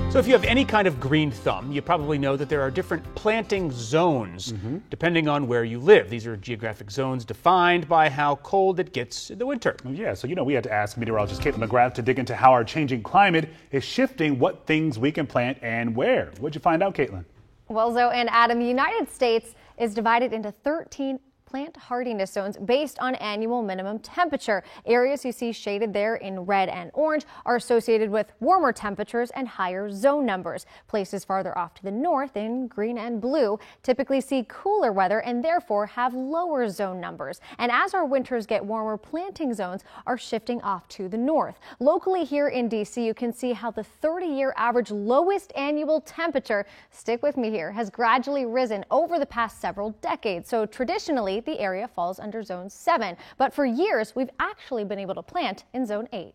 So if you have any kind of green thumb, you probably know that there are different planting zones depending on where you live. These are geographic zones defined by how cold it gets in the winter. Yeah, so we had to ask meteorologist Caitlin McGrath to dig into how our changing climate is shifting what things we can plant and where. What'd you find out, Caitlin? Well, Zoe and Adam, the United States is divided into 13 plant hardiness zones based on annual minimum temperature. Areas you see shaded there in red and orange are associated with warmer temperatures and higher zone numbers. Places farther off to the north in green and blue typically see cooler weather and therefore have lower zone numbers. And as our winters get warmer, planting zones are shifting off to the north. Locally here in D.C., you can see how the 30-year average lowest annual temperature, stick with me here, has gradually risen over the past several decades. So traditionally, the area falls under Zone 7, but for years we've actually been able to plant in Zone 8.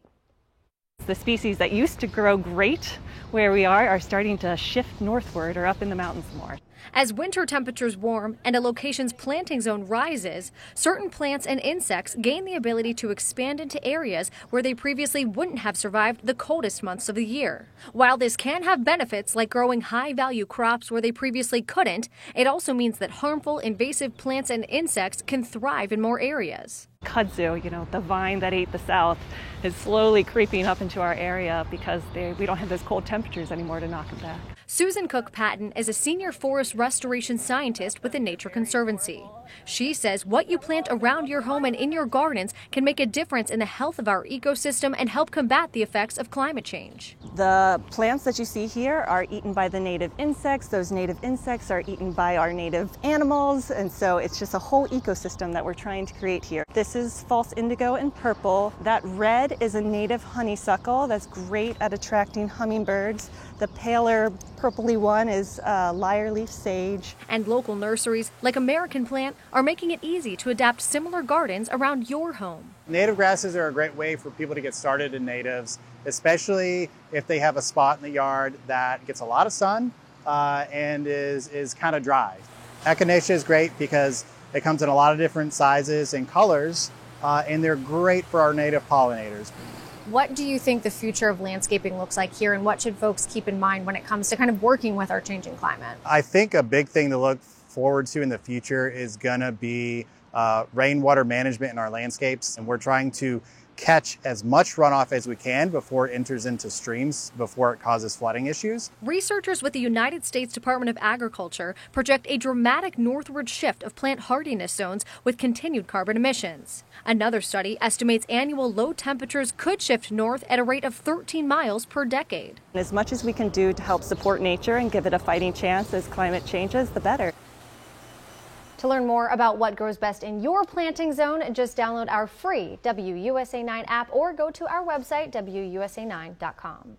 The species that used to grow great where we are starting to shift northward or up in the mountains more. As winter temperatures warm and a location's planting zone rises, certain plants and insects gain the ability to expand into areas where they previously wouldn't have survived the coldest months of the year. While this can have benefits like growing high-value crops where they previously couldn't, it also means that harmful invasive plants and insects can thrive in more areas. Kudzu, the vine that ate the South, is slowly creeping up into our area because we don't have those cold temperatures anymore to knock them back. Susan Cook Patton is a senior forest restoration scientist with the Nature Conservancy. She says what you plant around your home and in your gardens can make a difference in the health of our ecosystem and help combat the effects of climate change. The plants that you see here are eaten by the native insects. Those native insects are eaten by our native animals, and so it's just a whole ecosystem that we're trying to create here. This is false indigo and purple. That red is a native honeysuckle that's great at attracting hummingbirds. The paler purpley one is lyre leaf sage. And local nurseries like American Plant are making it easy to adapt similar gardens around your home. Native grasses are a great way for people to get started in natives, especially if they have a spot in the yard that gets a lot of sun and is kind of dry. Echinacea is great because it comes in a lot of different sizes and colors, and they're great for our native pollinators. What do you think the future of landscaping looks like here, and what should folks keep in mind when it comes to kind of working with our changing climate? I think a big thing to look forward to in the future is going to be rainwater management in our landscapes, and we're trying to catch as much runoff as we can before it enters into streams, before it causes flooding issues. Researchers with the United States Department of Agriculture project a dramatic northward shift of plant hardiness zones with continued carbon emissions. Another study estimates annual low temperatures could shift north at a rate of 13 miles per decade. As much as we can do to help support nature and give it a fighting chance as climate changes, the better. To learn more about what grows best in your planting zone, just download our free WUSA 9 app or go to our website, WUSA9.com.